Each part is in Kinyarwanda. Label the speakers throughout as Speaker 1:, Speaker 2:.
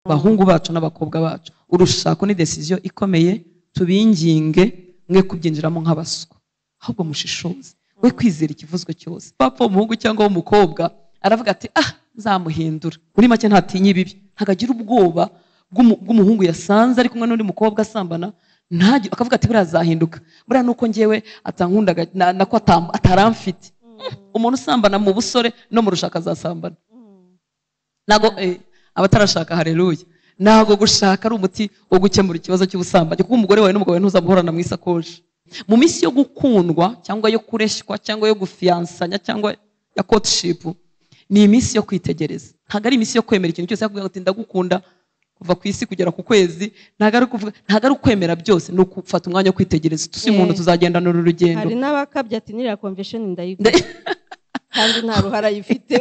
Speaker 1: bahungu bacu n'abakobwa bacu, urushako ni decision ikomeye, tubinginge mwe kubyinjiramo nk'abaswa, ahubwo mushishoze we kwizera ikivuzwe cyose. Papa umuhungu cyangwa umukobwa aravuga ati nzamuhindura, muri make ntatinya ibibi, ntagagira ubwoba bw'umuhungu yasanze ari kumwe n'undi mukobwa asambana, akavuga ati buriya azahinduka, buriya nuko njyewe atankundaga nako ataramfite. Umuntu usambana mu busore no mu rushaka azasambana. Nago abatarashaka haleluya, nago gushaka ari umuti wo gukemura ikibazo cy'ubusambanyi, kuko umugore wawe n'umugabo ntuzamuhorana mu isakoshi. Mu minsi yo gukundwa cyangwa yo kureshywa cyangwa yo gufiansanya cyangwa ya courtship, ni iminsi yo kwitegereza, ntago ari iminsi yo kwemera ikintu cyose yakubwira ati ndagukunda kuva ku isi kugera ku kwezi, ntago ari ukwemera byose, no gufata umwanya wo kwitegereza. Tusi umuntu tuzagendana uru rugendo.
Speaker 2: Hari n'abakabya ati nira convention ndayigura kandi nta ruhara yifite.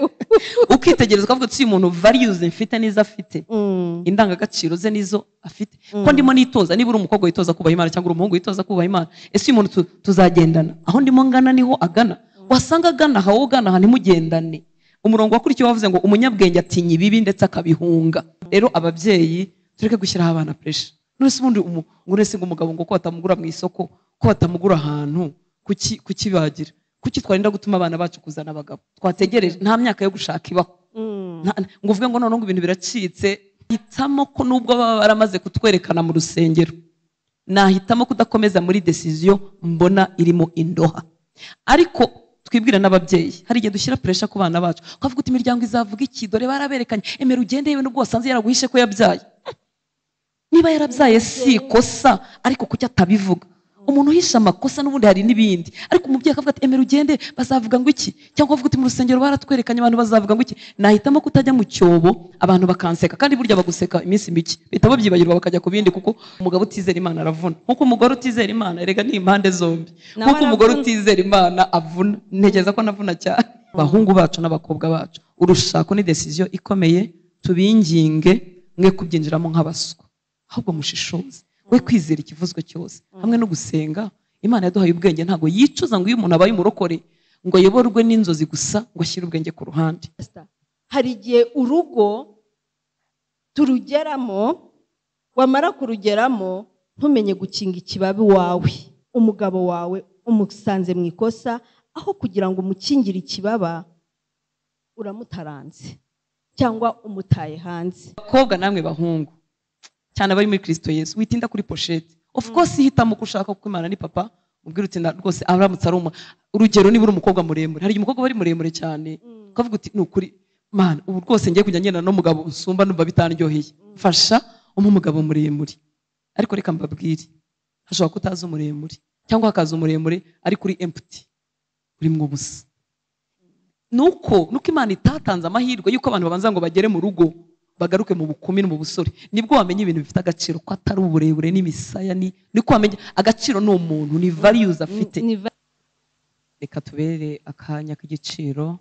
Speaker 1: Ukitegereza ukavuga ati umuntu values mfite nizo afite, indangagaciro ze nizo afite, ko ndimo nitoza. Niba uri umukobwa witoza kubaha Imana cyangwa uri umuhungu witoza kubaha Imana, ese uyu muntu tuzagendana, aho ndimo ngana niho agana, wasanga agana aho ugana ntimugendane. Umurongo wakurikiye wavuze ngo umunyabwenge atinya ibibi ndetse akabihunga. Rero ababyeyi tureke gushyiraho abana pressure. Nurese ubundi ngurese ngo umugabo ngo ko batamugura mu isoko, ko batamugura ahantu, kukibagira, kuki twarinda gutuma abana bacu kuzana abagabo? Twategereje, nta myaka yo gushaka ibaho. Ngo uvuge ngo none ngo ibintu biracitse. Hitamo ko nubwo baba baramaze kutwerekana mu rusengero, nahitamo kudakomeza muri decision mbona irimo indoha. Ariko twibwira n'ababyeyi, hari igihe dushyira pressure ku bana bacu, ukavuga uti imiryango izavuga iki, dore baraberekanye, emera ugende yewe nubwo wasanze yaraguhishe ko yabyaye. Niba yarabyaye si kosa, ariko kuki atabivuga? Umuntu uhisha amakosa n'ubundi hari n'ibindi, ariko umubyeyi akavuga ati emera ugende, bazavuga ngo iki, cyangwa avuga uti mu rusengero baratwerekanye abantu bazavuga ngo iki. Nahitamo kutajya mu cyobo abantu bakanseka, kandi burya baguseka iminsi mike bita babyibagirwa bakajya ku bindi, kuko umugabo utizera Imana aravuna, nkuko umugore utizera Imana, erega ni impande zombi, nkuko umugore utizera Imana avuna. Ntekereza ko navuna cyane. Bahungu bacu n'abakobwa bacu, urushako ni decision ikomeye, tubinginge mwe kubyinjiramo nk'abaswa, ahubwo mushishoze we kwizera ikivuzwe cyose, hamwe no gusenga. Imana yaduhaye ubwenge, ntago yicuza ngo iyo umuntu abaye umurokore ngo ayoborwe n'inzozi gusa, ngo ashyire ubwenge ku ruhande.
Speaker 2: Hari igihe urugo turugeramo, wamara kurugeramo ntumenye gukinga ikibabi wawe, umugabo wawe umusanze mu ikosa, aho kugira ngo umukingire ikibaba uramutaranze cyangwa umutaye hanze.
Speaker 1: Bakobwa namwe bahungu cyane bari muri Kristo Yesu, witinda kuri pochette. Of course hitamo kushaka kuko Imana ni papa, ubwira uti rwose aramutse aruma. Urugero niba uri umukobwa muremure, hari umukobwa bari muremure cyane, ukavuga uti nukuri Mana ubu rwose ngiye kujya ngenda no mugabo usumba numva bitanryoheye, fasha umugabo muremure. Ariko reka mbabwire, hashobora kutaza umuremure cyangwa hakaza umuremure ari kuri empty, uri mu busa. Nuko Imana itatanze amahirwe yuko abantu babanza ngo bagere mu rugo, bagaruke mu bukumi no mu busore, nibwo wamenye ibintu bifite agaciro, ko atari uburebure n'imisaya, niko wamenye agaciro n'umuntu, ni values afite. Reka tubere akanya k'igiciro,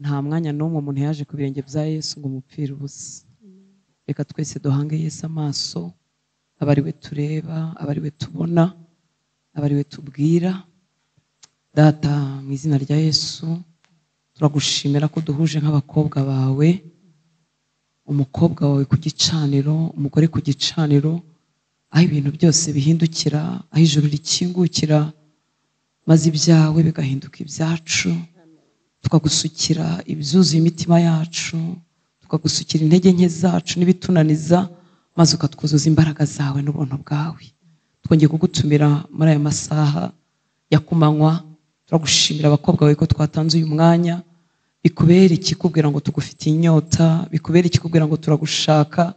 Speaker 1: nta mwanya n'umwe umuntu yaje ku birenge bya Yesu ngo umupfire ubusa. Reka twese duhange Yesu amaso, abariwe tureba, abariwe tubona, abariwe tubwira. Data, mu izina rya Yesu turagushimira ko duhuje nk'abakobwa bawe, umukobwa wawe ku gicaniro, umugore ku gicaniro, aho ibintu byose bihindukira, aho ijuru rikingukira, maze ibyawe bigahinduka ibyacu, tukagusukira ibyuzuye imitima yacu, tukagusukira intege nke zacu n'ibitunaniza, maze ukatwuzuza imbaraga zawe n'ubuntu bwawe. Twongeye kugutumira muri aya masaha ya kumanywa, turagushimira abakobwa bawe ko twatanze uyu mwanya. Bikubera ikikubwira ngo tugufitiye inyota, bikubera ikikubwira ngo turagushaka,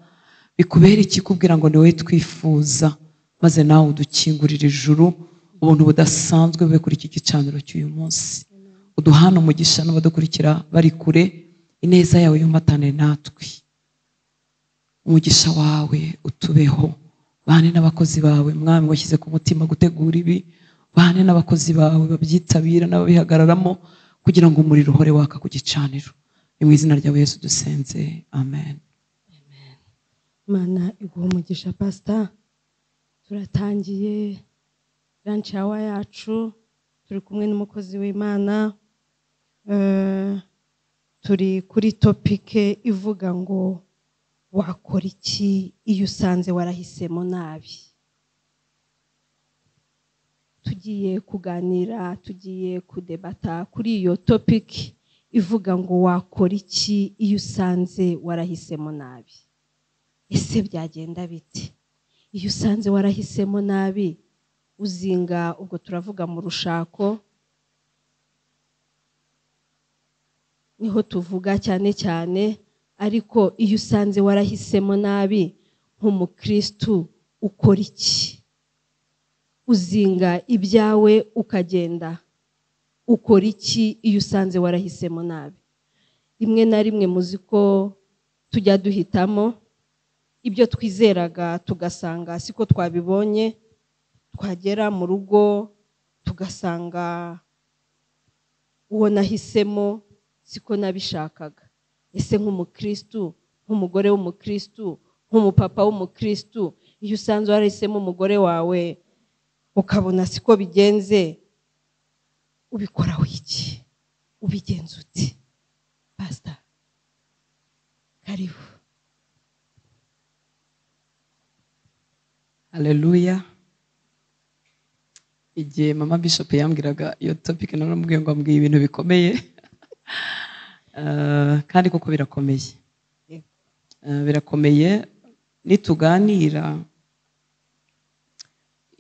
Speaker 1: bikubera ikikubwira ngo ni wowe twifuza, maze nawe udukingurira ijuru, ubuntu budasanzwe bube kuri iki gicaniro cy'uyu munsi. Uduhana umugisha n'abadukurikira bari kure, ineza yawe yumatane natwe, umugisha wawe utubeho. Bane n'abakozi bawe mwami washyize ku mutima gutegura ibi, bane n'abakozi bawe babyitabira n'ababihagararamo, kugira ngo umuriro uhore waka ku gicaniro. Ni mu izina rya Yesu dusenze, amen.
Speaker 2: Amen. Mana iguha umugisha pastor. Turatangiye lunch hour yacu, turi kumwe n'umukozi w'Imana, turi kuri topic ivuga ngo wakora iki iyo usanze warahisemo nabi? Tugiye kuganira, tugiye kudebata kuri iyo topic ivuga ngo wakora iki iyo usanze warahisemo nabi. Ese byagenda bite iyo usanze warahisemo nabi? Uzinga, ubwo turavuga mu rushako, niho tuvuga cyane cyane, ariko iyo usanze warahisemo nabi nk'umukristu ukora iki? Uzinga ibyawe ukagenda, ukora iki iyo usanze warahisemo nabi? Rimwe na rimwe muzi ko tujya duhitamo ibyo twizeraga tugasanga siko twabibonye, twagera mu rugo tugasanga uwo nahisemo siko nabishakaga. Ese nk'umukristu, nk'umugore w'umukristu, nk'umupapa w'umukristu, iyo usanze warahisemo umugore wawe ukabona siko bigenze, ubikoraho iki? Ubigenza uti? Pastor, karibu.
Speaker 1: Haleluya. Igihe mama Bishop yambwiraga iyo topic naramubwiye ngo ambwiye ibintu bikomeye kandi koko birakomeye. Birakomeye nituganira.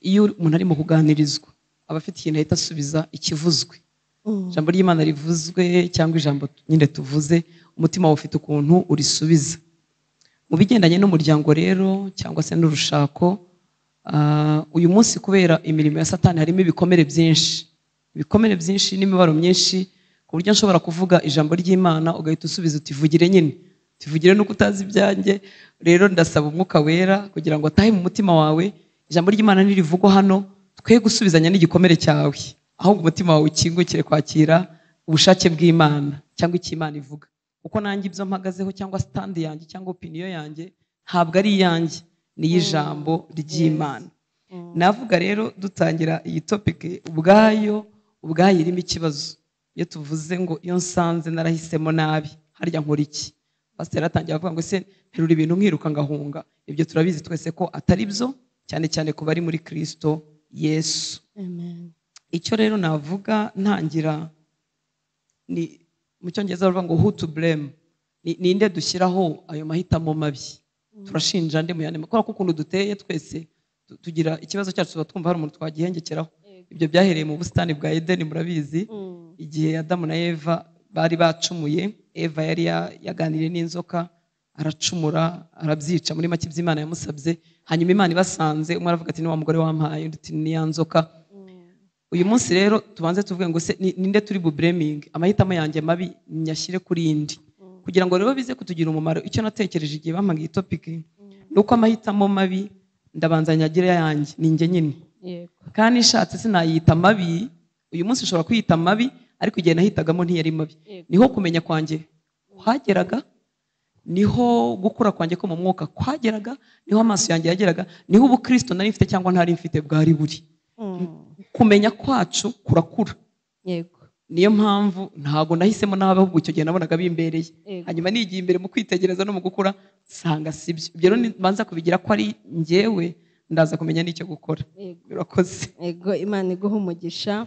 Speaker 1: Iyo umuntu arimo kuganirizwa aba afite ikintu ahita asubiza ikivuzwe. Ijambo ry'Imana rivuzwe cyangwa ijambo nyine tuvuze, umutima wawe ufite ukuntu urisubiza. Mu bigendanye n'umuryango rero cyangwa se n'urushako, uyu munsi kubera imirimo ya Satani harimo ibikomere byinshi n'imibaro myinshi, ku buryo nshobora kuvuga ijambo ry'Imana ugahita usubiza utivugire nyine, tivugire nuko utazi ibyanjye. Rero ndasaba Umwuka Wera kugira ngo atahe mu mutima wawe. Ijambo ry'Imana nirivugwa hano, twe gusubizanya n'igikomere cyawe, ahubwo umutima wawe ukingukire kwakira ubushake bw'Imana cyangwa icyo Imana ivuga. Kuko nanjye ibyo mpagazeho cyangwa stand yanjye cyangwa opinion yanjye ntabwo ari iyanjye, ni ijambo ry'Imana. Navuga rero dutangira iyi topic ubwayo irimo ikibazo. Iyo tuvuze ngo iyo nsanze narahisemo nabi, harya nkora iki? Pastor atangiye avuga ngo se nterura ibintu nkiruka ngahunga. Ibyo turabizi twese ko atari byo, cyane cyane ku bari muri Kristo Yesu.
Speaker 2: Amen.
Speaker 1: Icyo rero navuga ntangira ni mu Cyongereza bavuga ngo who to blame. Ninde dushyiraho ayo mahitamo mabi? Turashinja nde mu yandi makuru? Kuko ukuntu duteye twese tugira ikibazo cyacu, tuba twumva hari umuntu twagihengekeraho. Ibyo byahereye mu busitani bwa Edeni, murabizi. Igihe Adamu na Eva bari bacumuye, Eva yari yaganiriye n'inzoka, aracumura, arabyica, muri make by'Imana yamusabye. Hanyuma Imana ibasanze, umwe aravuga ati ni wa mugore wampaye, undi ati ni ya nzoka. Uyu munsi rero tubanze tuvuge ngo se ninde turi blaming? Amahitamo yanjye mabi nyashyire kuri indi, kugira ngo rero bize kutugira umumaro. Icyo natekereje igihe bampaga iyi topic nuko amahitamo mabi ndabanza nyagira yanjye ni njye nyine. Kandi ishatse sinayita mabi. Uyu munsi ushobora kwiyita mabi, ariko igihe nahitagamo ntiyari mabi. Niho kumenya kwanjye kwageraga, niho gukura kwanjye ko mu mwuka kwageraga, niho amaso yanjye yageraga, niho ubukristo nari mfite cyangwa ntari mfite bwari buri. Kumenya kwacu kurakura. Niyo mpamvu ntago nahisemo nabi, ahubwo icyo gihe nabonaga bimbereye. Hanyuma nigiye imbere mu kwitegereza no mu gukura sanga sibyo. Ibyo rero banza kubigira ko ari njyewe, ndaza kumenya n'icyo gukora. Birakoze.
Speaker 2: Ego, Imana iguha umugisha.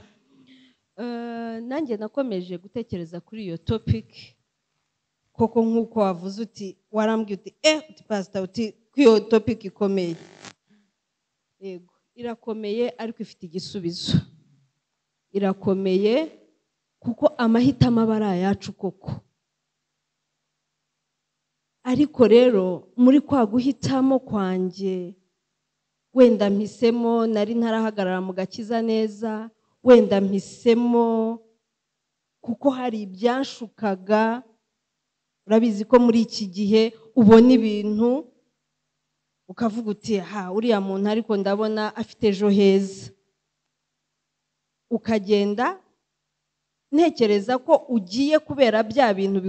Speaker 2: Nanjye nakomeje gutekereza kuri iyo topic. Koko nk'uko wavuze uti, warambwiye uti uti pastor uti iyo topic ikomeye. Yego, irakomeye ariko ifite igisubizo. Irakomeye kuko amahitamo aba ari ayacu koko. Ariko rero muri kwa guhitamo kwanjye, wenda mpisemo nari ntarahagarara mu gakiza neza, wenda mpisemo kuko hari ibyanshukaga. Urabizi ko muri iki gihe ubona ibintu ukavuga uti uriya muntu ariko ndabona afite ejo heza, ukagenda ntekereza ko ugiye kubera bya bintu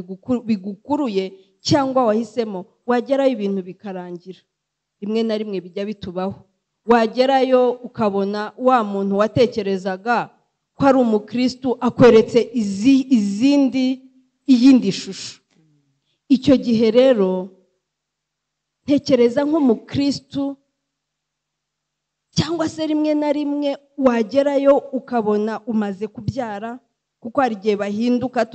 Speaker 2: bigukuruye cyangwa wahisemo, wagerayo ibintu bikarangira. Rimwe na rimwe bijya bitubaho, wagerayo ukabona wa muntu watekerezaga ko ari umukristo akweretse iyindi shusho. Icyo gihe rero ntekereza nk'umukristu cyangwa se rimwe na rimwe wagerayo ukabona umaze kubyara, kuko hari igihe bahinduka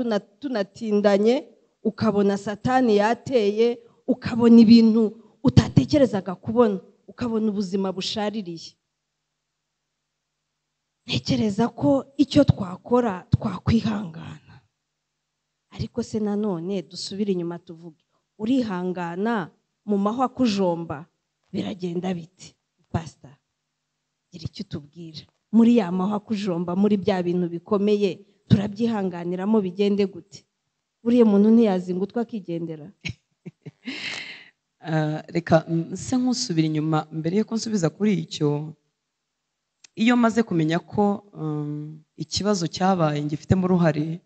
Speaker 2: tunatindanye, ukabona satani yateye, ukabona ibintu utatekerezaga kubona, ukabona ubuzima bushaririye. Ntekereza ko icyo twakora twakwihangana, ariko se nanone dusubire inyuma tuvuge, urihangana mu mahwa kujomba biragenda biti? Pastor, gira icyo tubwira, muri ya mahwa kujomba, muri bya bintu bikomeye turabyihanganiramo bigende gute? Buriye muntu ntiyazingutwa akigendera.
Speaker 1: Reka se nkusubira inyuma mbere yuko nsubiza kuri icyo. Iyo maze kumenya ko ikibazo cyabaye ngifitemo uruhare,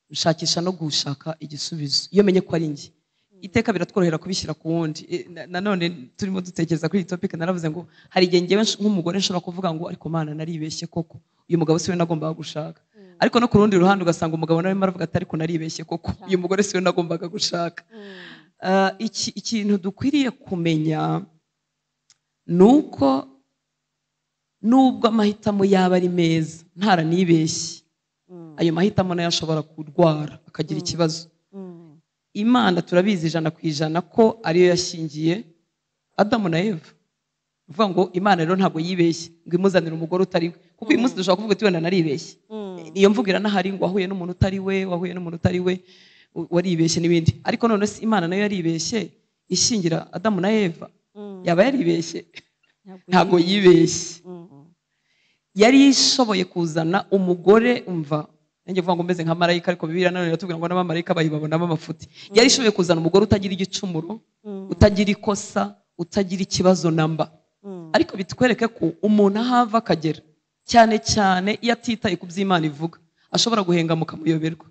Speaker 1: nshakisha no gushaka igisubizo. Iyo menye ko ari njye, iteka biratworohera kubishyira ku wundi. Nanone turimo dutekereza kuri iyi topic, naravuze ngo hari igihe ngewe nk'umugore nshobora kuvuga ngo ariko Mana naribeshye koko, uyu mugabo siwe nagombaga gushaka. Ariko no ku rundi ruhande ugasanga umugabo nawe aravuga ati ariko naribeshye koko, uyu mugore siwe nagombaga gushaka. Ikintu dukwiriye kumenya nuko nubwo amahitamo yaba ari meza ntaranibeshye, ayo mahitamo nayo ashobora kurwara akagira ikibazo. Imana turabizi 100% ko ariyo yashingiye Adamu na Eva. Uvuga ngo Imana rero ntabwo yibeshye ngo imuzanire umugore utari we, kuko uyu munsi dushobora kuvuga ati wenda naribeshye. Iyo mvugira nahari ngo wahuye n'umuntu utari we, wahuye n'umuntu utari we, waribeshye n'ibindi. Ariko none se Imana nayo yaribeshye ishingira Adamu na Eva? Yaba yaribeshye? Ntabwo yibeshye. Yari ishoboye kuzana umugore, umva nanjye vuga ngo meze nka marayika, ariko Bibiliya nanone iratubwira ngo n'abamarayika bayibabonamo amafuti. Yari ishoboye kuzana umugore utagira igicumuro, utagira ikosa, utagira ikibazo namba. Ariko bitwereke ko umuntu ahava akagera, cyane cyane iyo atitaye ku by'Imana ivuga, ashobora guhengamuka muyoberwa.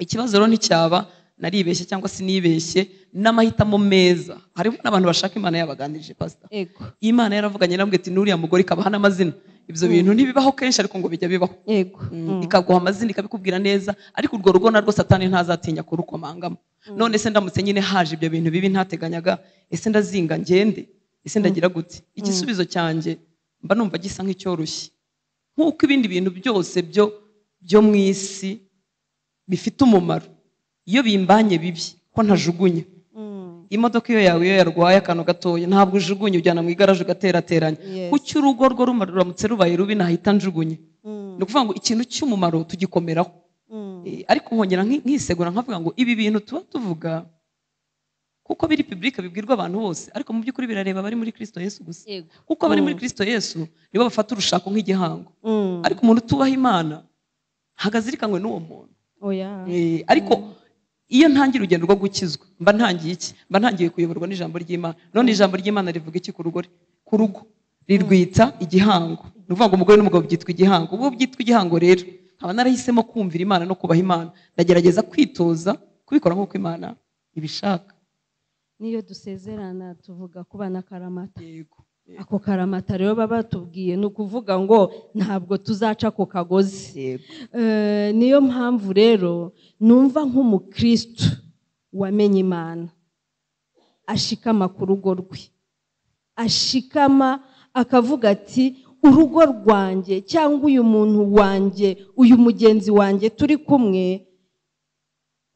Speaker 1: Ikibazo rero nticyaba naribeshye cyangwa se nibeshye, n'amahitamo meza. Harimo n'abantu bashaka Imana yabaganirije pastor. Imana yaravuganye namwe ati nuriya mugore ikabaha n'amazina. Ibyo bintu ntibibaho kenshi, ariko ngo bijya bibaho. Ikaguha amazina ikabikubwira neza, ariko urwo rugo narwo Satani ntazatinya kurukomangamo. None se ndamutse nyine haje ibyo bintu bibi ntateganyaga, ese ndazinga ngende? Ese ndagira gute? Igisubizo cyanjye mba numva gisa nk'icyoroshye, nk'uko ibindi bintu byose byo mu isi bifite umumaro. Iyo bimbanye bibi ko ntajugunye. Imodoka iyo yawe iyo yarwaye akantu gatoya ntabwo ujugunye, ujyana mu igaraje ugaterateranya. Kuki urugo rwo ruramutse rubaye rubi nahita njugunye? Ni ukuvuga ngo ikintu cy'umumaro tugikomeraho. Ariko nkongera nkisegura nkavuga ngo ibi bintu tuba tuvuga kuko biri public bibwirwa abantu bose, ariko mu by'ukuri birareba bari muri Kristo Yesu gusa. Kuko bari muri Kristo Yesu nibo bafata urushako nk'igihango. Ariko umuntu tubaha Imana hagazirikanywe n'uwo muntu. Ariko iyo ntangiye urugendo rwo gukizwa, mba ntangiye iki? Mba ntangiye kuyoborwa n'ijambo ry'Imana. None ijambo ry'Imana rivuga iki ku rugo? Rirwita igihango. Ni ukuvuga ngo umugore n'umugabo byitwa igihango. Ubwo byitwa igihango rero nkaba narahisemo kumvira Imana no kubaha Imana. Ndagerageza kwitoza kubikora nk'uko Imana ibishaka.
Speaker 2: Niyo dusezerana tuvuga kubana karamata. Ako karamata rero baba batubwiye ni ukuvuga ngo ntabwo tuzaca ku kagozi. Niyo mpamvu rero numva nk'umukristo wamenye Imana ashikama ku rugo rwe, ashikama akavuga ati urugo rwanjye cyangwa uyu muntu wanjye, uyu mugenzi wanjye turi kumwe,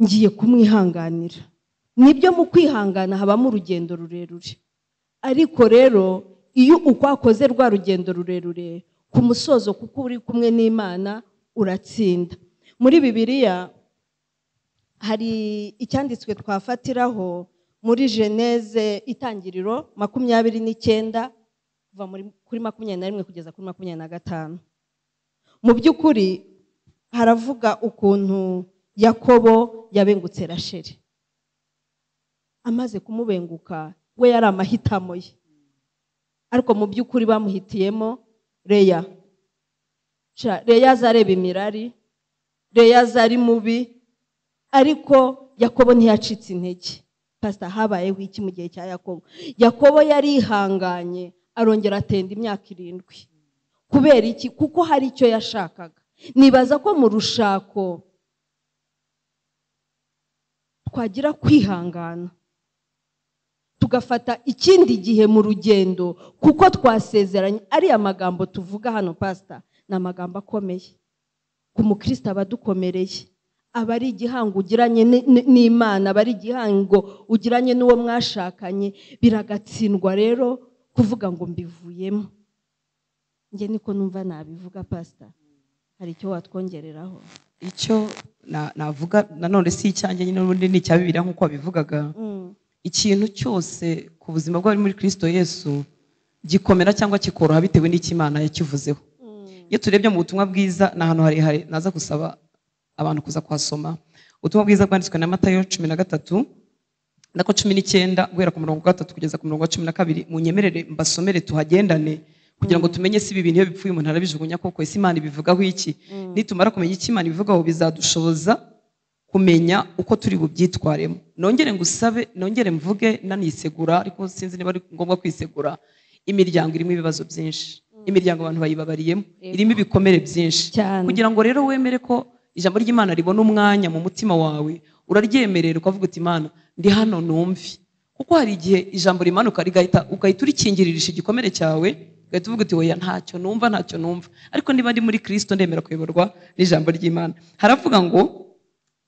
Speaker 2: ngiye kumwihanganira. Nibyo mu kwihangana habamo urugendo rurerure, ariko rero iyo ukwakoze rwa rugendo rurerure ku musozo, kuko uri kumwe n'Imana uratsinda. Muri Bibiliya hari icyanditswe twafatiraho muri Geneze itangiriro 29 kuva kuri 21 kugeza kuri 25. Mu by'ukuri haravuga ukuntu Yakobo yabengutse Rasheli. Amaze kumubenguka we yari amahitamo ye, ariko mu by'ukuri bamuhitiyemo Leya. Leya zareba imirari, Leya zari mubi, ariko Yakobo ntiyacitse intege. Pastor, habayeho iki mu gihe cya Yakobo? Yakobo yarihanganye arongera atenda imyaka 7. Kubera iki? Kuko hari icyo yashakaga. Nibaza ko mu rushako twagira kwihangana, tugafata ikindi gihe mu rugendo, kuko twasezeranye. Ariya magambo tuvuga hano pastor ni amagambo akomeye ku mukristo, aba adukomereye, aba ari igihango ugiranye n'Imana, aba ari igihango ugiranye n'uwo mwashakanye, biragatsindwa rero kuvuga ngo mbivuyemo. Njye niko numva nabivuga pastor. Hari icyo watwongereraho?
Speaker 1: Icyo navuga nanone si icyanjye nyine, n'ubundi ni icya Bibiliya nk'uko wabivugaga. Ikintu cyose ku buzima bw'abari muri Kristo Yesu gikomera cyangwa kikoroha bitewe n'icyo Imana yakivuzeho. Iyo turebye mu butumwa bwiza, ni ahantu harehare naza gusaba abantu kuza kuhasoma. Ubutumwa bwiza bwanditswe na Matayo 13 nako 19 guhera ku murongo wa 3 kugeza ku murongo wa 12. Munyemerere mbasomere tuhagendane kugira ngo tumenye si ibi bintu iyo bipfuye umuntu arabijugunya koko, ese Imana ibivugaho iki. Nitumara kumenya icyo Imana ibivugaho, bizadushoboza kumenya uko turi bubyitwaremo. Nongere ngusabe, nongere mvuge nanisegura, ariko sinzi niba ari ngombwa kwisegura. Imiryango irimo ibibazo byinshi, imiryango abantu bayibabariyemo, irimo ibikomere byinshi. Kugira ngo rero wemere ko ijambo ry'Imana ribona umwanya mu mutima wawe, uraryemerera ukavuga uti Imana ndi hano numvi. Kuko hari igihe ijambo rimanuka ugahita urikingiririsha igikomere cyawe, ugahita uvuga uti oya ntacyo numva. Ariko niba ndi muri Kristo ndemera kuyoborwa n'ijambo ry'Imana. Haravuga ngo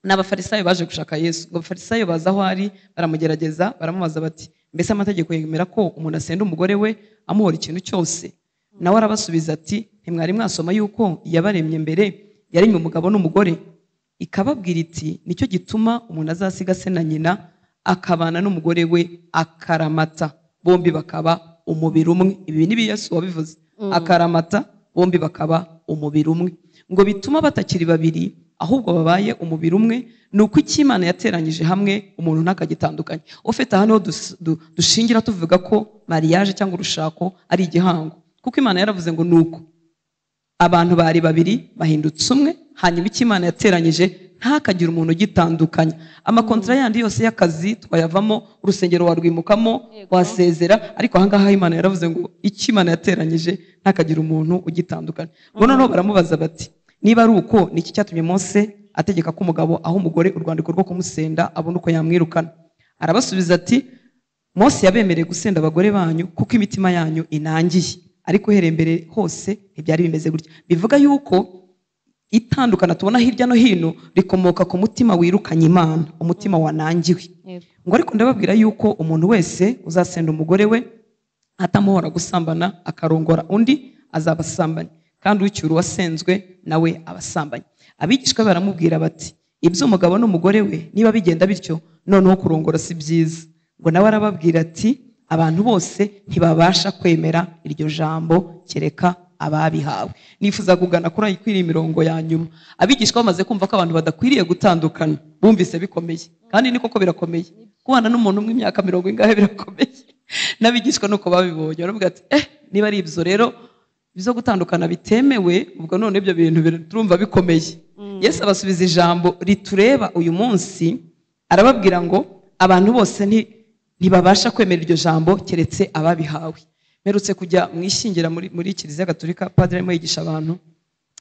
Speaker 1: n'abafarisayo baje gushaka Yesu. Ngo abafarisayo baza aho ari, baramugerageza, baramubaza bati mbese amategeko yemera ko umuntu asenda umugore we amuhora ikintu cyose? Nawe arabasubiza ati ntimwari mwasoma yuko yabaremye mbere yaremye umugabo n'umugore, ikababwira iti nicyo gituma umuntu azasiga se na nyina akabana n'umugore we akaramata, bombi bakaba umubiri umwe. Ibi ni Yesu wabivuze. Akaramata, bombi bakaba umubiri umwe. Ngo bituma batakiri babiri ahubwo babaye umubiri umwe. Nuko icyo Imana yateranyije hamwe umuntu ntakagitandukanye. Ufite hano dushingira tuvuga ko mariage cyangwa urushako ari igihango, kuko Imana yaravuze ngo nuko abantu bari babiri bahindutse umwe, hanyuma icyo Imana yateranyije ntakagira umuntu ugitandukanya. Amakontra yandi yose y'akazi twayavamo, urusengero warwimukamo, wasezera, ariko ahangaha Imana yaravuze ngo icyo Imana yateranyije ntakagira umuntu ugitandukanya. Ngo noneho baramubaza bati niba ari uko, niki cyatumye Mose ategeka ko umugabo aho umugore urwandiko rwo kumusenda abona uko yamwirukana? Arabasubiza ati Mose yabemereye gusenda abagore banyu kuko imitima yanyu inangiye, ariko uhereye mbere hose ntibyari bimeze gutya. Bivuga yuko itandukana tubona hirya no hino rikomoka ku mutima wirukanye Imana, umutima wanangiwe. Ngo ariko ndababwira yuko umuntu wese uzasenda umugore we atamuhora gusambana akarongora undi azabasambanya, kandi ucyura uwasenzwe nawe abasambanya. Abigishwa baramubwira bati ibyo umugabo n'umugore we niba bigenda bityo, noneho kurongora si byiza. Ngo nawe arababwira ati abantu bose ntibabasha kwemera iryo jambo kereka ababihawe. Nifuza kugana kuri iyi mirongo ya nyuma. Abigishwa bamaze kumva ko abantu badakwiriye gutandukana, bumvise bikomeye, kandi niko ko birakomeye. Kubana n'umuntu umwe imyaka 40 ingahe birakomeye. N'abigishwa nuko babibonye, baravuga ati niba ari ibyo rero bizo gutandukana bitemewe, ubwo none ibyo bintu turumva bikomeye. Yesu abasubiza ijambo ritureba uyu munsi, arababwira ngo abantu bose ntibabasha kwemera iryo jambo keretse ababihawe. Merutse kujya mwishingira muri Kiliziya Gatolika, padiri arimo yigisha abantu,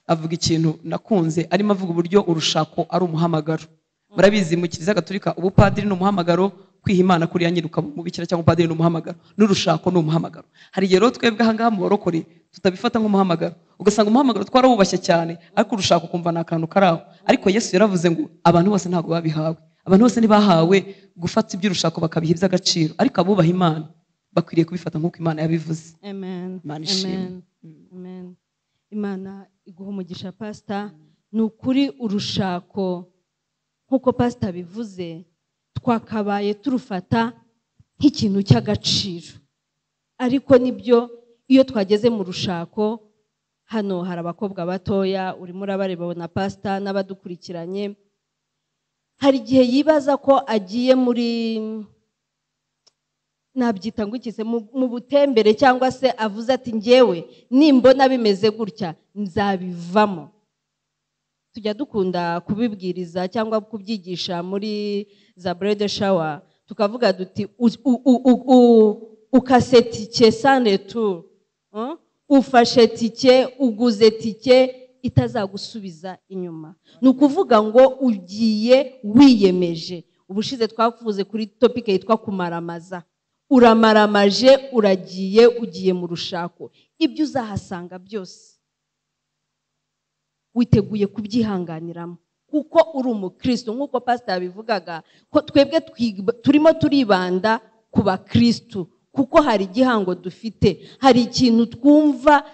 Speaker 1: avuga ikintu nakunze, arimo avuga uburyo urushako ari umuhamagaro. Murabizi mu Kiliziya Gatolika ubu padiri ni umuhamagaro, kwiha Imana kuri yanyiruka mu bikira cyangwa padiri ni umuhamagaro, n'urushako ni umuhamagaro. Hari igihe rero twebwe ahangaha mu barokore tutabifata nk'umuhamagaro, ugasanga umuhamagaro twarawubashye cyane, ariko urushako kumva ni akantu karaho. Ariko Yesu yaravuze ngo abantu bose ntabwo babihawe. Abantu bose ntibahawe gufata iby'urushako bakabiha iby'agaciro, ariko abubaha Imana bakwiriye kubifata nk'uko Imana yabivuze.
Speaker 2: Amen.
Speaker 1: Amen.
Speaker 2: Amen. Imana iguha umugisha pastor. Ni ukuri urushako nk'uko pastor bivuze twakabaye turufata nk'ikintu cy'agaciro, ariko nibyo iyo twageze mu rushako, hano hari abakobwa batoya urimo urabareba na pastor n'abadukurikiranye, hari igihe yibaza ko agiye muri nabyita ngo ikize mu butembere, cyangwa se avuze ati njyewe nimbona bimeze gutya nzabivamo. Tujya dukunda kubibwiriza cyangwa kubyigisha muri za bread shower, tukavuga duti ukase tike sane tu, ufashe tike, uguze tike itazagusubiza inyuma. Ni ukuvuga ngo ugiye wiyemeje. Ubushize twavuze kuri topic yitwa kumaramaza. uramaramaje, ugiye mu rushako. Ibyo uzahasanga byose witeguye kubyihanganiramo, kuko uri umukristo. Nk'uko pastor yabivugaga ko twebwe turimo turibanda ku bakristo, kuko hari igihango dufite, hari ikintu twumva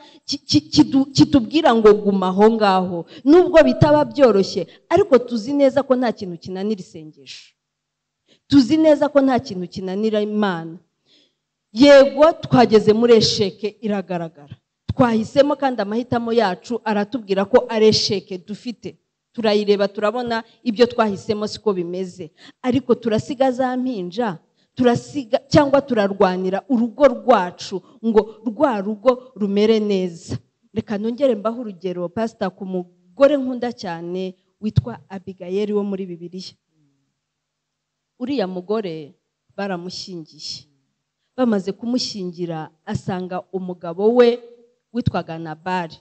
Speaker 2: kitubwira ngo guma aho ngaho, nubwo bitaba byoroshye, ariko tuzi neza ko nta kintu kinanira isengesho, tuzi neza ko nta kintu kinanira Imana. Yego twageze muri esheke iragaragara, twahisemo kandi amahitamo yacu aratubwira ko ari esheke dufite, turayireba turabona ibyo twahisemo siko bimeze, ariko turasiga za mpinja, turasiga cyangwa turarwanira urugo rwacu ngo rwa rugo rumere neza. Reka nongere mbaho urugero pastor ku mugore nkunda cyane witwa Abigayeli wo muri Bibiliya. Uriya mugore baramushyingiye, bamaze kumushyingira asanga umugabo we witwaga Nabali.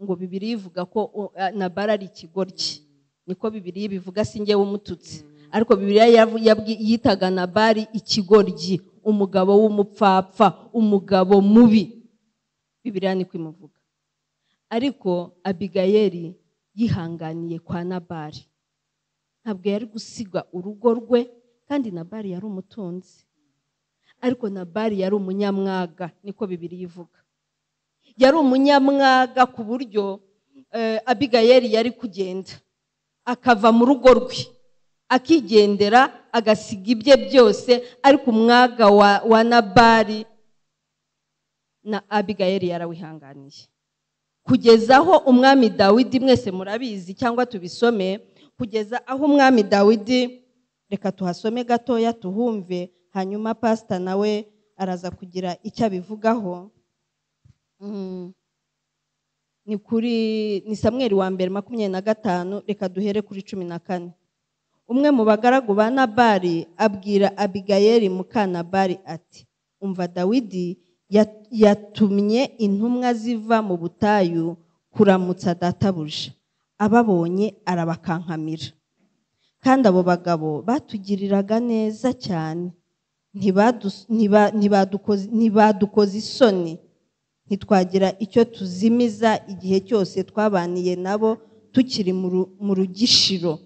Speaker 2: Ngo Bibiliya ivuga ko Nabali ari ikigoryi, niko Bibiliya bivuga, sinjye w'umututsi, ariko Bibiliya yitaga Nabali ikigoryi, umugabo w'umupfapfa, umugabo mubi. Bibiliya niko imuvuga. Ariko Abigayeli yihanganiye kwa Nabali, ntabwo yari gusiga urugo rwe, kandi Nabali yari umutunzi, ariko Nabali yari umunyamwaga, niko Bibiliya ivuga. Yari umunyamwaga ku buryo Abigayeli yari kugenda akava mu rugo rwe akigendera agasiga ibye byose, ariko umwaga wa Nabali na Abigayeli yarawihanganiye, kugeza aho umwami Dawidi, mwese murabizi cyangwa tubisome, kugeza aho umwami Dawidi, reka tuhasome gatoya tuhumve, hanyuma pastor nawe araza kugira icyo abivugaho. Ni Samweli wa mbere 25, reka duhere kuri 14. Umwe mu bagaragu ba Nabali abwira Abigayeli muka Nabali ati, umva Dawidi yatumye intumwa ziva mu butayu kuramutsa databuja, ababonye arabakankamira, kandi abo bagabo batugiriraga neza cyane, ntibadukoze isoni, ntitwagira icyo tuzimiza igihe cyose twabaniye nabo tukiri mu rugishiro.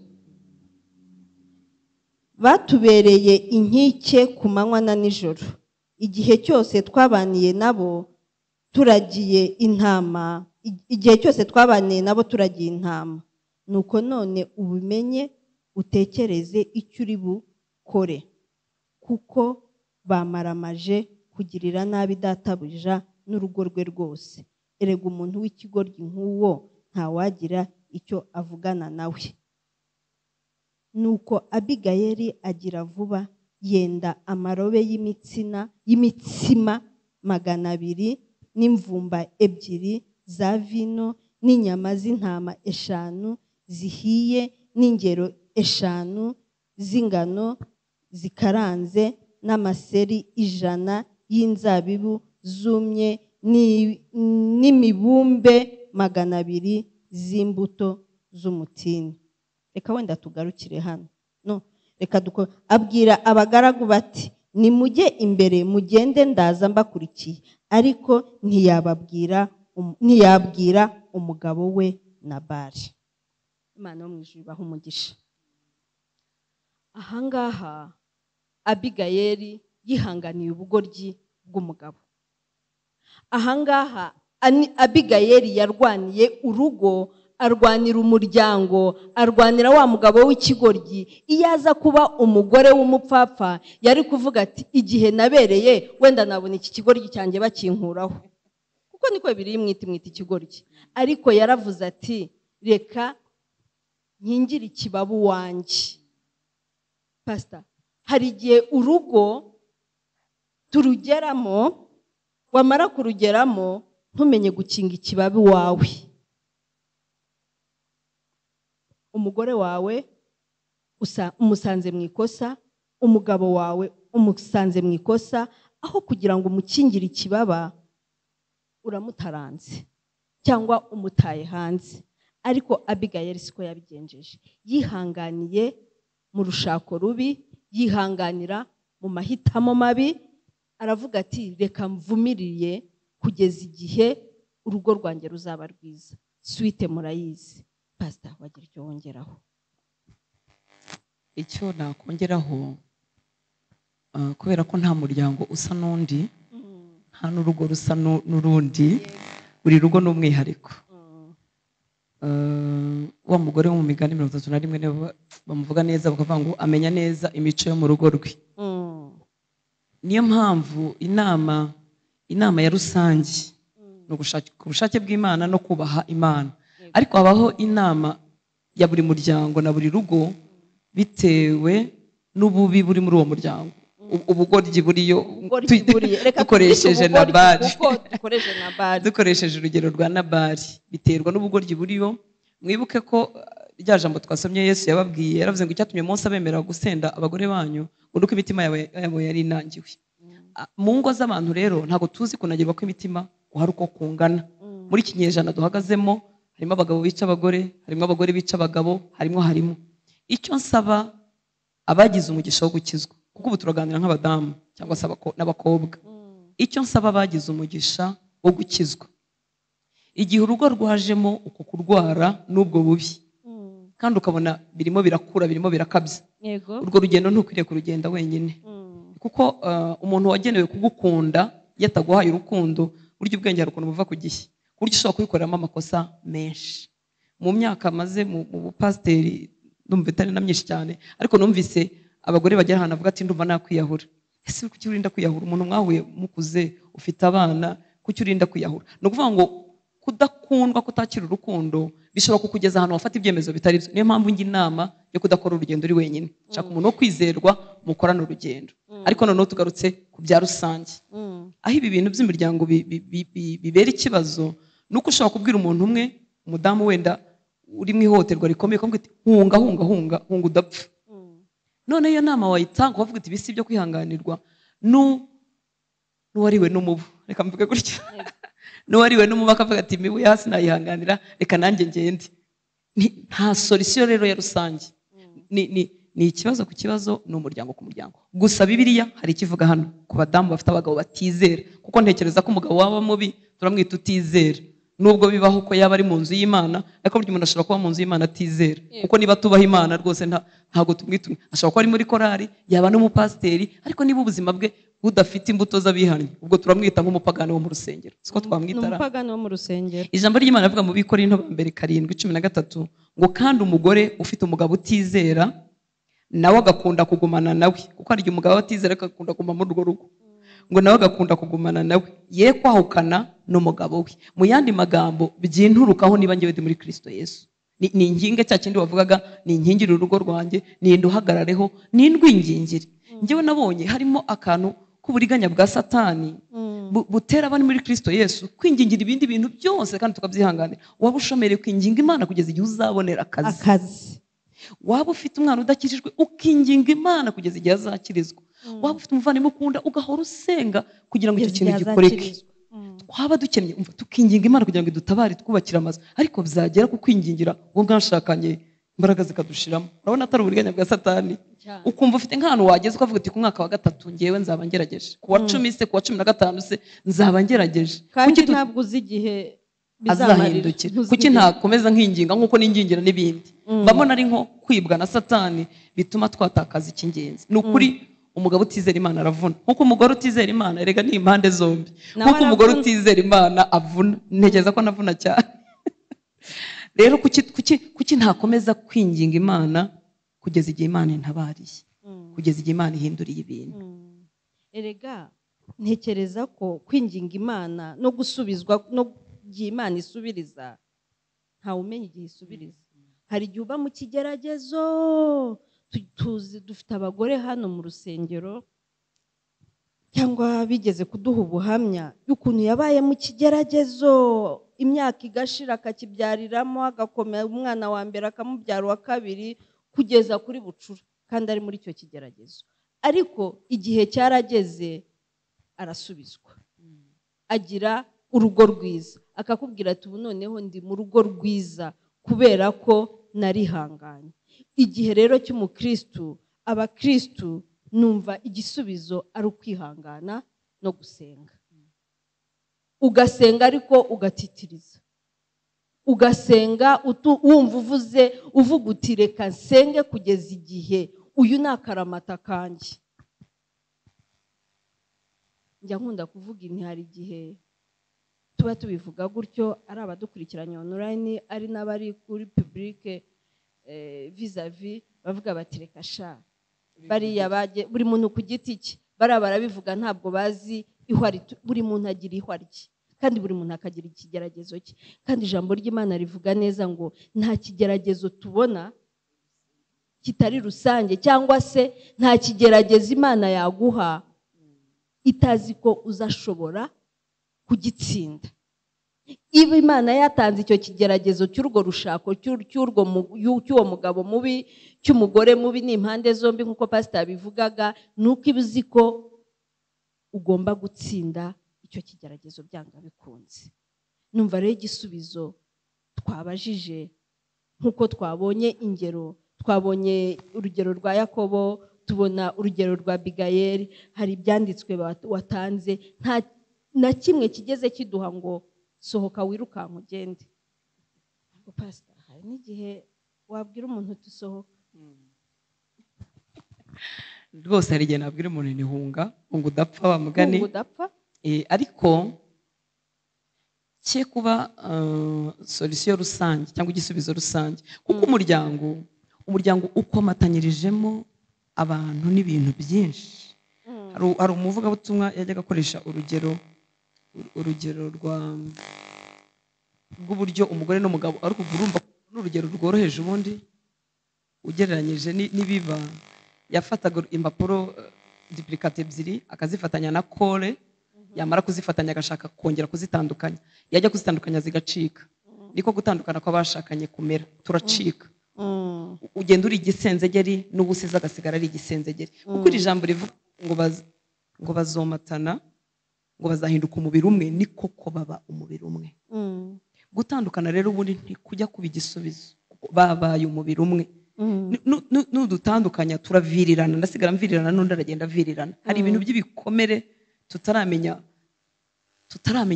Speaker 2: Batubereye inkike ku manywa na nijoro, igihe cyose twabaniye nabo turagiye intama, nuko none ubimenye utekereze icyo uri bukore, kuko bamaramaje kugirira nabi databuja n'urugo rwe rwose. Erega umuntu w'ikigoryi nk'uwo ntawagira icyo avugana nawe. Nuko Abigayeli agira vuba, yenda amarobe y'imitsima 200 n'imvumba 2 za vino n'inyama z'intama 5 zihiye n'ingero 5 z'ingano zikaranze n'amaseri 100 y'inzabibu zumye n'imibumbe 200 z'imbuto z'umutini. Reka wenda tugarukire hano. Reka abwira abagaragu bati, nimujye imbere mugende ndaza mbakurikiye, ariko ntiyabwira umugabo we Nabali. Imana yo mu ijuru ibahe umugisha. Ahangaha Abigayeli yihanganiye ubugoryi bw'umugabo. Ahangaha Abigayeli yarwaniye urugo, arwanira umuryango, arwanira wa mugabo w'ikigoryi. Iyo aza kuba umugore w'umupfapfa yari kuvuga ati, igihe nabereye wenda nabona iki kigoryi cyanjye bakinkuraho, kuko niko biri mwita ikigoryi. Ariko yaravuze ati, reka nkingire ikibabu wanjye. Pastor, hari igihe urugo turugeramo, wamara kurugeramo ntumenye gukinga ikibabi wawe. Umugore wawe umusanze mu ikosa, umugabo wawe umusanze mu ikosa, aho kugira ngo umukingire ikibaba uramutaranze cyangwa umutaye hanze. Ariko Abigayeli siko yabigenjeje, yihanganiye mu rushako rubi, yihanganira mu mahitamo mabi, aravuga ati reka mvumiriye kugeza igihe urugo rwanjye ruzaba rwiza. Suite murayizi, pastor wagira icyo wongeraho?
Speaker 1: icyo nakongeraho, kubera ko nta muryango usa n'undi, nta n'urugo rusa n'urundi, buri rugo ni umwihariko. Wa mugore wo mu Migani 31 bamuvuga neza bakavuga ngo amenya neza imico yo mu rugo rwe. Niyo mpamvu inama ya rusange no gushaka ubushake bw'Imana no kubaha Imana, ariko habaho inama ya buri muryango na buri rugo bitewe n'ububi buri muri uwo muryango. Ubugoryi buriyo dukoresheje Nabali, dukoresheje urugero rwa Nabali, biterwa n'ubugoryi buriyo. Mwibuke ko rya jambo twasomye Yesu yababwiye, yaravuze ngo icyatumye Mose abemera gusenda abagore banyu ngo nuko imitima yabo yari inangiwe. Mu ngo z'abantu rero ntabwo tuzi kunagirwa kw'imitima uhari uko kungana. Muri iki kinyejana duhagazemo harimo abagabo bica abagore, harimo abagore bica abagabo, harimo icyo nsaba abagize umugisha wo gukizwa, kuko ubu turaganira nk'abadamu cyangwa se n'abakobwa. Icyo nsaba abagize umugisha wo gukizwa, igihe urugo rwajemo uko kurwara n'ubwo bubi kandi ukabona birimo birakura, birimo birakabya, urwo rugendo ntukwiriye kurugenda wenyine, kuko umuntu wagenewe kugukunda yataguhaye urukundo, burya ubwenge hari ukuntu buva ku gihe, ku buryo ushobora kubikoreramo amakosa menshi. Mu myaka maze mu bupasiteri ndumva itari na myinshi cyane, ariko numvise abagore bagera ahantu avuga ati ndumva nakwiyahura. Ese kuki urinda kwiyahura? Umuntu mwahuye mukuze, ufite abana, kuki urinda kwiyahura? Ni ukuvuga ngo kudakundwa, kutakira urukundo bishobora kukugeza ahantu wafata ibyemezo bitari byo. Niyo mpamvu ngira inama yo kudakora urugendo uri wenyine, shaka umuntu wo kwizerwa mukorana urugendo. Ariko noneho tugarutse ku bya rusange, aho ibi bintu by'imiryango bibera ikibazo, nuko ushobora kubwira umuntu umwe, umudamu wenda uri mu ihohoterwa rikomeye, ukamubwira ati hunga udapfa. None iyo nama wayitanga ukavuga ati bisi byo kwihanganirwa, n'uwariwe n'umubu, reka mvuge gutya, n'uwariwe n'umubu akavuga ati imibu hasi nayihanganira, reka nanjye ngende. Nta solution rero ya rusange, ni ikibazo ku kibazo, ni umuryango ku muryango. Gusa Bibiliya hari ikivuga hano ku badamu bafite abagabo batizera, kuko ntekereza ko umugabo waba mubi turamwita utizera. Nubwo bibaho ko yaba ari mu nzu y'Imana, ariko burya umuntu ashobora kuba mu nzu y'Imana atizera, kuko niba tubaha Imana rwose ntago tumwita. Ashobora kuba ari muri korari, yaba n'umupasiteri, ariko niba ubuzima bwe budafite imbuto z'abihannye, ubwo turamwita nk'umupagani wo mu rusengero. Siko twamwita
Speaker 2: umupagani wo mu rusengero.
Speaker 1: Ijambo ry'Imana rivuga mu Bikorinto 7:13 ngo kandi umugore ufite umugabo utizera nawe agakunda kugumana nawe, kuko hari igihe umugabo atizera agakunda kuguma muri urwo rugo, ngo nawe agakunda kugumana nawe, ye kwahukana n'umugabo we. Mu yandi magambo byinturukaho niba njyewe ndi muri Kristo Yesu, ni inkinge cya kindi wavugaga, ni inkingire urugo rwanjye, ni nduhagarareho, ni indwingingire. Njyewe nabonye harimo akantu k'uburiganya bwa Satani butera abari muri Kristo Yesu kwingingira ibindi bintu byose kandi tukabyihanganira. Waba ushomereye kwinginga Imana kugeza igihe uzabonera akazi. Waba ufite umwana udakijijwe ukinginga Imana kugeza igihe azakirizwa. Waba ufite umuvandimwe ukunda ugahora usenga kugira ngo icyo kintu gikoreke. Twaba dukennye tukinginga Imana kugira ngo idutabare twubakira amazu, ariko bizagera ku kwingingira uwo mwashakanye imbaraga zikadushiramo. Urabona atari uburiganya bwa Satani. Ukumva ufite nk'ahantu wageze ukavuga ati ku mwaka wa 3 ngewe nzaba ngerageje, ku wa 10 se, ku wa 15 se nzaba ngerageje.
Speaker 2: Kandi ntabwo uzi igihe
Speaker 1: bizahindukira. Kuki ntakomeza nkinginga nk'uko ningingira n'ibindi? Mbabona ari nko kwibwa na Satani bituma twatakaza icy'ingenzi. Ni ukuri umugabo utizera Imana aravuna, nkuko umugore utizera Imana, erega ni impande zombi. Nkuko umugore utizera Imana avuna, ntekereza ko navuna cyane. Rero kuki ntakomeza kwinginga Imana kugeza igihe Imana intabariye, kugeza igihe Imana ihinduriye ibintu.
Speaker 2: Erega ntekereza ko kwinginga Imana no gusubizwa no igihe Imana isubiriza, ntawe umenya igihe isubiriza. Hari igihe uba mu kigeragezo, tuzi dufite abagore hano mu rusengero cyangwa bigeze kuduha ubuhamya y'ukuntu yabaye mu kigeragezo, imyaka igashira akakibyariramo, agakomera umwana wa mbere akamubyara uwa kabiri kugeza kuri bucura, kandi ari muri icyo kigeragezo. Ariko igihe cyarageze arasubizwa, agira urugo rwiza, akakubwira ati ubu noneho ndi mu rugo rwiza kubera ko narihanganye. Igihe rero cy'umukristu, abakristu numva igisubizo ari ukwihangana no gusenga. Ugasenga ariko ugatitiriza, ugasenga wumva uvuga uti reka nsenge kugeza igihe uyu ni akaramata kanjye. Njya nkunda kuvuga inti hari igihe tuba tubivuga gutyo ari abadukurikiranye online ari n'abari kuri public vis-a-vis bavuga bati reka sha bariya buri muntu ku giti cye barabivuga ntabwo bazi ihwari. Buri muntu agira ihwari kandi buri muntu akagira ikigeragezo cye, kandi ijambo ry'Imana rivuga neza ngo nta kigeragezo tubona kitari rusange, cyangwa se nta kigeragezo Imana yaguha itazi ko uzashobora kugitsinda. Iba Imana yatanze icyo kigeragezo cy'urwo rushako cy'uwo mugabo mubi, cy'umugore mubi n'impande zombi nk'uko pastor bivugaga, nuko iba uzi ko ugomba gutsinda icyo kigeragezo byanga bikunze. Numva rero igisubizo twabajije, nk'uko twabonye ingero, twabonye urugero rwa Yakobo, tubona urugero rwa Abigayeli, hari ibyanditswe watanze, nta na kimwe kigeze kiduha ngo sohoka wirukanka ugende. Ngo pastor, hari n'igihe wabwira umuntu tusohoka.
Speaker 1: Rwose hari igihe nabwira umuntu nihunga ngo udapfa wa mugani, ariko cye kuba solution rusange cyangwa igisubizo rusange, kuko umuryango ukomatanyirijemo abantu n'ibintu byinshi. Hari umuvugabutumwa yajyaga akoresha urugero rw'uburyo umugore n'umugabo, ariko urumva n'urugero rworoheje ubundi ugereranyije n'ibiba. Yafataga impapuro duplicate ebyiri akazifatanya na kole, yamara kuzifatanya agashaka kongera kuzitandukanya, yajya kuzitandukanya zigacika. Niko gutandukana kw'abashakanye kumera, turacika. Ugenda uri igisenzegeri n'ubusize agasigara ari igisenzegeri, kuko iri jambo rivuga ngo bazomatana, ngo bazahinduka umubiri umwe, ni koko baba umubiri umwe. Gutandukana rero ubundi ntikujya kuba igisubizo, babaye umubiri umwe. Nudutandukanya turavirirana, ndasigara mvirirana n'undi aragenda avirirana. Hari ibintu by'ibikomere tutaramenya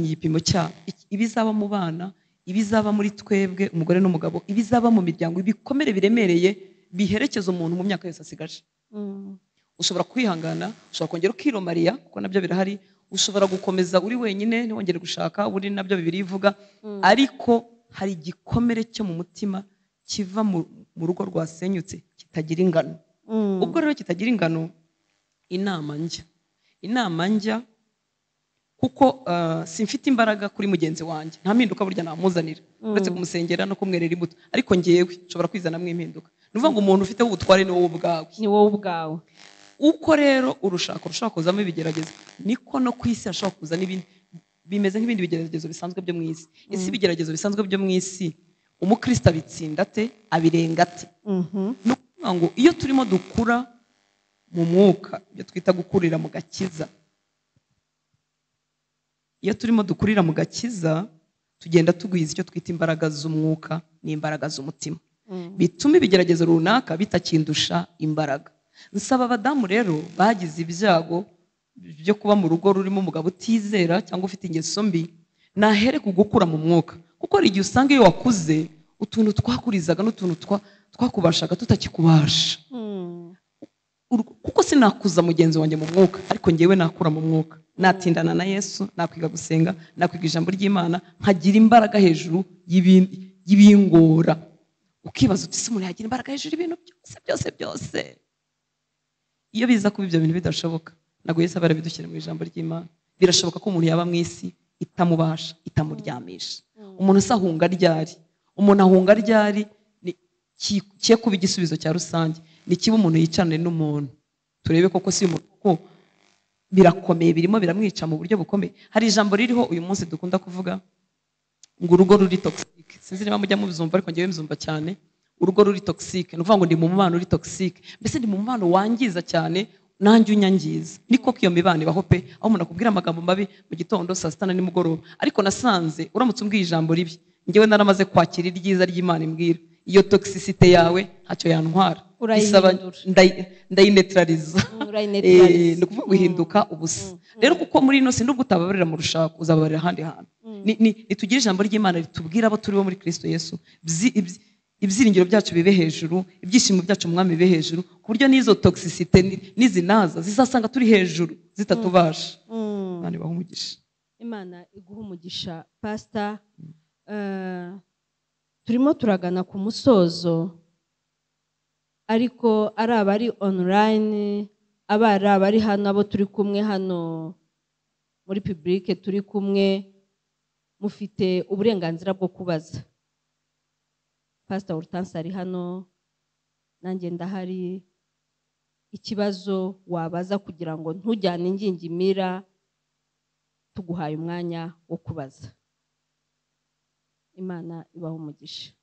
Speaker 1: igipimo cyabo, ibizaba mu bana, ibizaba muri twebwe umugore n'umugabo, ibizaba mu miryango, ibikomere biremereye biherekeza umuntu mu myaka yose asigaje. Ushobora kwihangana, ushobora kongera ukiromariya, kuko nabyo birahari. Ushobora gukomeza uri wenyine ntiwongere gushaka, uri nabyo Bibiliya ivuga. Ariko hari igikomere cyo mu mutima kiva mu rugo rwasenyutse kitagira ingano. Ubwo rero kitagira ingano, inama njya kuko simfite imbaraga kuri mugenzi wanjye, nta mpinduka burya namuzanira uretse kumusengera no kumwerera imbuto, ariko ngewe nshobora kwizanamo impinduka. Nuvuga ngo umuntu ufite ubutware ni wowe ubwawe. Uko rero urushaka rushobora kuzamo ibigeragezo, niko no ku isi hashobora kuza n'ibindi bimeze nk'ibindi bigeragezo bisanzwe byo mu isi. Isi ibigeragezo bisanzwe byo mu isi umukristo abitsinda ate, abirenga ate? No kuvuga ngo iyo turimo dukura mu mwuka, ibyo twita gukurira mu gakiza, iyo turimo dukurira mu gakiza tugenda tugwiza icyo twita imbaraga z'umwuka n'imbaraga z'umutima, bituma ibigeragezo runaka bitakindusha imbaraga. Nsaba abadamu rero bagize ibyago byo kuba mu rugo rurimo umugabo utizera cyangwa ufite ingeso mbi, nahere kugukura mu mwuka, kuko hari igihe usanga iyo wakuze utuntu twakurizaga n'utuntu twakubashaga tutakikubasha. Kuko sinakuza mugenzi wanjye mu mwuka, ariko ngewe nakura mu mwuka, natindana na Yesu, nakwiga gusenga, nakwiga ijambo ry'Imana, nkagira imbaraga hejuru y'ibingora. Ukibaza uti umuntu yagira imbaraga hejuru y'ibintu byose. Iyo biza kuba ibyo bintu bidashoboka, ntabwo Yesu aba yarabidushyira mu ijambo ry'Imana. Birashoboka ko umuntu yaba mu isi itamubasha, itamuryamisha. Umuntu asahunga ryari, umuntu ahunga ryari kiye kuba igisubizo cya rusange, ni kiba umuntu yicarane n'umuntu, turebe koko si umuntu ko birakomeye, birimo biramwica mu buryo bukomeye. Hari ijambo ririho uyu munsi dukunda kuvuga ngo urugo ruri toxic. Sinzi niba mujya mubizumva, ariko ngewe mzumva cyane. Urugo ruri toxic, nuvuga ngo ndi mu mubano uri toxic, mbese ndi mu mubano wangiza cyane, nanjye unyangiza. Niko iyo mibano ibaho pe, aho umuntu akubwira amagambo mabi mu gitondo, saa sita na nimugoroba, ariko nasanze uramutse umbwiye ijambo ribi, ngewe naramaze kwakira iryiza ry'Imana imbwira, iyo toxicity yawe ntacyo yantwara. bisaba
Speaker 2: urayihindura.
Speaker 1: ndayinetraliza
Speaker 2: Urayinetraliza.
Speaker 1: ni ukuvuga guhinduka ubusa rero kuko muri ino si nubwo utababarira mu rushako uzababarira ahandi hantu nitugire ijambo ry'Imana ritubwira abo turi bo muri Kristo Yesu ibyiringiro byacu bibe hejuru, ibyishimo byacu mu mwami bibe hejuru, ku buryo n'izo toxicité n'izinaza zizasanga turi hejuru zitatubasha. Imana ibahe umugisha.
Speaker 2: Imana iguha umugisha. Pastor, turimo turagana ku musozo, ariko ari abari online, abari hano, abo turi kumwe hano muri public turi kumwe, mufite uburenganzira bwo kubaza. Pastor Hortense ari hano, nanjye ndahari. Ikibazo wabaza kugira ngo ntujyane ingingimira, tuguhaye umwanya wo kubaza. Imana ibahe umugisha.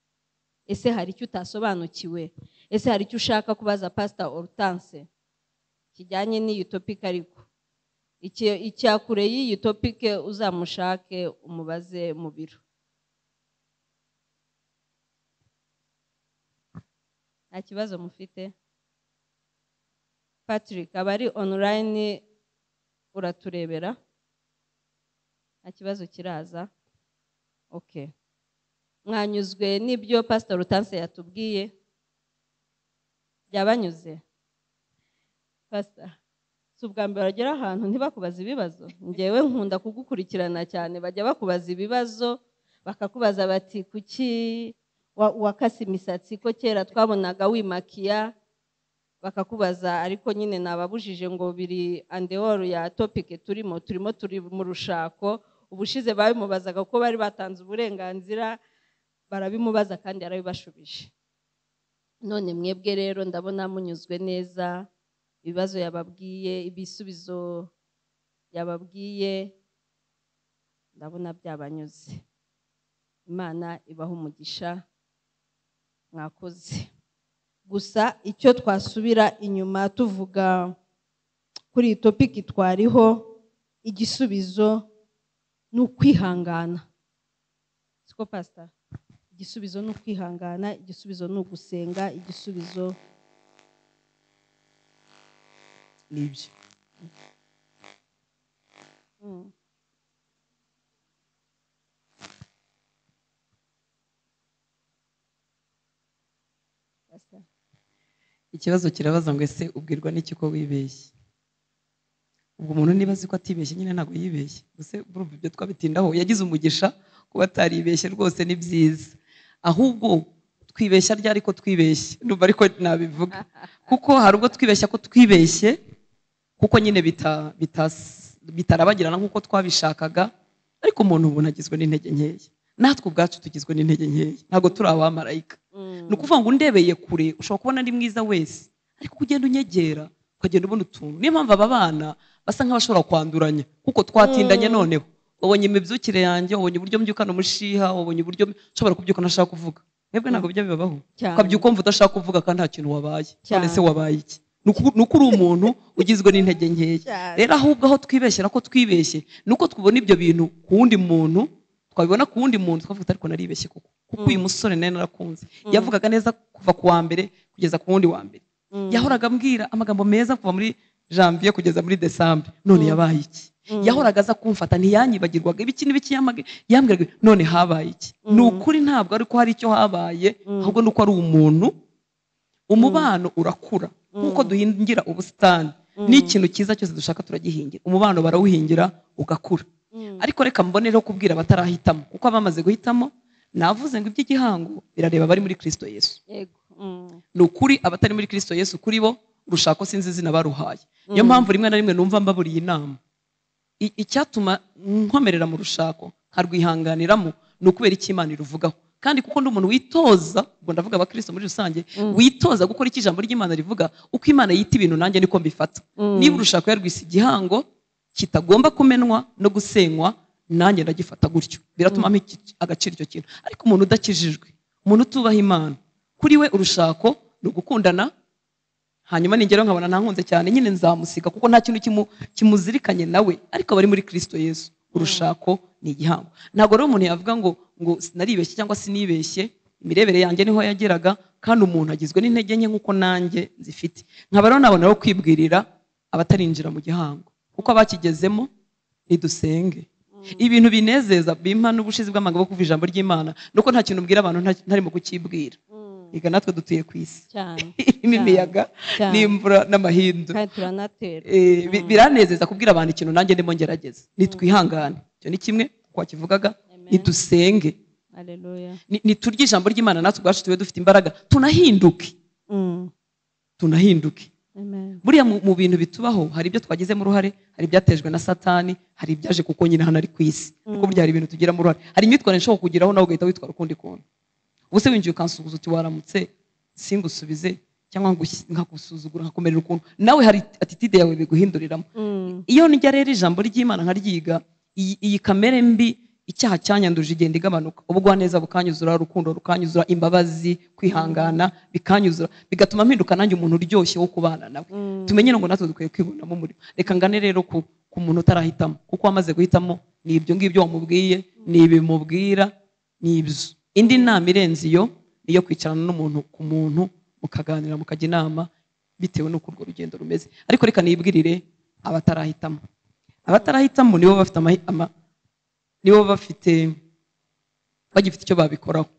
Speaker 2: Ese hari icyo utasobanukiwe? Ese hari icyo ushaka kubaza Pastor Hortense kijyanye n'iyi topic? Ariko icyakure y'iyi topic uzamushake umubaze mu biro. Nta kibazo mufite? Patrick, abari online uraturebera? Nta kibazo kiraza? Okay. Mwanyuzwe n'ibyo Pastor Hortense yatubwiye? Byabanyuze? Pastor, si ubwa mbere bagera ahantu ntibakubaza ibibazo? Njyewe nkunda kugukurikirana cyane, bajya bakubaza ibibazo, bakakubaza bati kuki wakase imisatsi, ko kera twabonaga wimakiya, bakakubaza ariko nyine nababujije ngo biri andeoro ya topic turi mu rushako. Ubushize babimubazaga ko bari batanze uburenganzira, barabimubaza kandi yarabibashubije. None mwebwe rero ndabona munyuzwe neza, ibibazo yababwiye, ibisubizo yababwiye, ndabona byabanyuze. Imana ibahe umugisha, mwakoze. Gusa icyo twasubira inyuma tuvuga kuri iyi topic twariho, igisubizo ni ukwihangana. Siko Pastor? Igisubizo ni ukwihangana, igisubizo ni ugusenga, igisubizo
Speaker 1: nibyo. Ikibazo kirabaza ngo ese ubwirwa n'iki ko wibeshye? Ubwo umuntu niba azi ko atibeshye nyine ntabwo yibeshye. Gusa burumva ibyo twabitindaho, yagize umugisha kuba ataribeshye rwose, ni byiza. Ahubwo twibeshya ryari ko twibeshye, ndumva ariko nabivuga, kuko hari ubwo twibeshya ko twibeshye kuko nyine bitarabagirana nk'uko twabishakaga, ariko umuntu ubu agizwe n'intege nkeya. Natwe ubwacu tugizwe n'intege nkeya, ntabwo turi abamarayika. Ni ukuvuga ngo undebeye kure ushobora kubona ari mwiza wese, ariko kugenda unyegera ukagenda ubona utuntu. Niyo mpamvu aba bana basa nk'abashobora kwanduranya, kuko twatindanye. Noneho wabonye imibyukire yanjye, wabonye uburyo mbyukana umushiha, wabonye uburyo nshobora kubyuka ntashaka kuvuga. Mwebwe ntabwo bijya bibabaho? Ukabyuka umva udashaka kuvuga kandi nta kintu wabaye. None se wabaye iki? Nuko uri umuntu ugizwe n'intege nkeya. Rero ahubwo aho twibeshyera ko twibeshye, nuko twubona ibyo bintu ku wundi muntu, twabibona ku wundi muntu twavuga ariko naribeshye kuko uyu musore nawe narakunze, yavugaga neza kuva ku wa mbere kugeza ku wundi wa mbere, yahoraga ambwira amagambo meza kuva muri janvier kugeza muri December. None yabaye iki? Yahoraga aza kumfata, ntiyanyibagirwaga ibiki n'ibiki yambwiraga. None habaye iki? Ni ukuri ntabwo ariko hari icyo habaye, ahubwo nuko ari umuntu. Umubano urakura nkuko duhingira ubusitani, n'ikintu cyiza cyose dushaka turagihingira. Umubano barawuhingira ugakura. Ariko reka mbonereho kubwira abatarahitamo, kuko abamaze guhitamo navuze ngo iby'igihango birareba bari muri Kristo Yesu. Ni ukuri abatari muri Kristo Yesu kuri bo urushako sinzi izina baruhaye. Niyo mpamvu rimwe na rimwe numva mbaburiye inama. Icyatuma nkomerera mu rushako nkarwihanganiramo ni ukubera icyo Imana iruvugaho, kandi kuko ndi umuntu witoza, ubwo ndavuga abakristo muri rusange, witoza gukora icyo ijambo ry'Imana rivuga. Uko Imana yita ibintu nanjye niko mbifata. Niba urushako yarwise igihango kitagomba kumenwa no gusenywa, nanjye ndagifata gutyo. Biratuma mpa agaciro icyo kintu. Ariko umuntu udakijijwe, umuntu utubaha Imana, kuri we urushako ni ugukundana, hanyuma ningero nkabona ntankunze cyane nyine nzamusiga, kuko nta kintu kimuzirikanye nawe. Ariko bari muri Kristo Yesu urushako ni igihango. Ntabwo rero umuntu yavuga ngo naribeshye cyangwa sinibeshye imirebere yanjye niho yageraga, kandi umuntu agizwe n'intege nke nk'uko nanjye zifite. Nkaba rero nabona rero kwibwirira abatarinjira mu gihango, kuko abakigezemo nidusenge. Ibintu binezeza bimpa n'ubushizi bw'amagabo kuva ijambo ry'Imana nuko nta kintu ubwira abantu ntarimo kukibwira. Iga natwe dutuye ku isi imiyaga n'imvura n'amahindu, biranezeza kubwira abantu ikintu nanjye ndimo ngerageza. Nitwihangane, icyo ni kimwe kuko wakivugaga, nidusenge, niturye ijambo ry'Imana, natwe ubwacu tube dufite imbaraga, tunahinduke. Buriya mu bintu bitubaho hari ibyo twagizemo uruhare, hari ibyatejwe na Satani, hari ibyaje kuko nyine hano ari ku isi, kuko burya hari ibintu tugiramo uruhare. Hari imyitwarire nshobora kugiraho nawe ugahita witwara ukundi kuntu. Ubuse winjiye ukansuhuza uti waramutse, singusubize, cyangwa nkagusuzugura nkakomerera ukuntu, nawe hari attitude yawe biguhinduriramo. Iyo njya rero ijambo ry'Imana nkaryiga, iyi kamere mbi, icyaha cyanyanduje igenda igabanuka, ubugwaneza bukanyuzura, urukundo rukanyuzura, imbabazi, kwihangana bikanyuzura, bigatuma mpinduka nanjye umuntu uryoshye wo kubana nawe. Tumenye ngo natwe dukwiye kwibonamo umurimo. Reka ngane rero ku muntu utarahitamo, kuko wamaze guhitamo ni ibyo ngibyo wamubwiye, ni ibimubwira, ni ibyo. Indi nama irenze iyo niyo kwicarana n'umuntu ku muntu, mukaganira, mukajya inama bitewe n'uko urwo rugendo rumeze. Ariko reka nibwirire abatarahitamo. Abatarahitamo nibo bafite bagifite icyo babikoraho.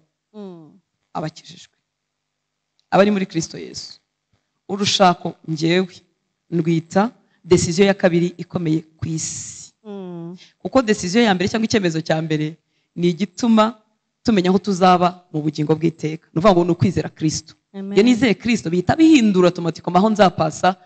Speaker 1: Abakijijwe, abari muri Kristo Yesu, urushako njyewe ndwita decision ya kabiri ikomeye ku isi. Kuko decision ya mbere cyangwa icyemezo cya mbere ni igituma tumenya aho tuzaba mu bugingo bw'iteka. Nuvuga ngo ni ukwizera Kristo. Iyo nizeye Kristo bihita bihindura automatically aho nzapasa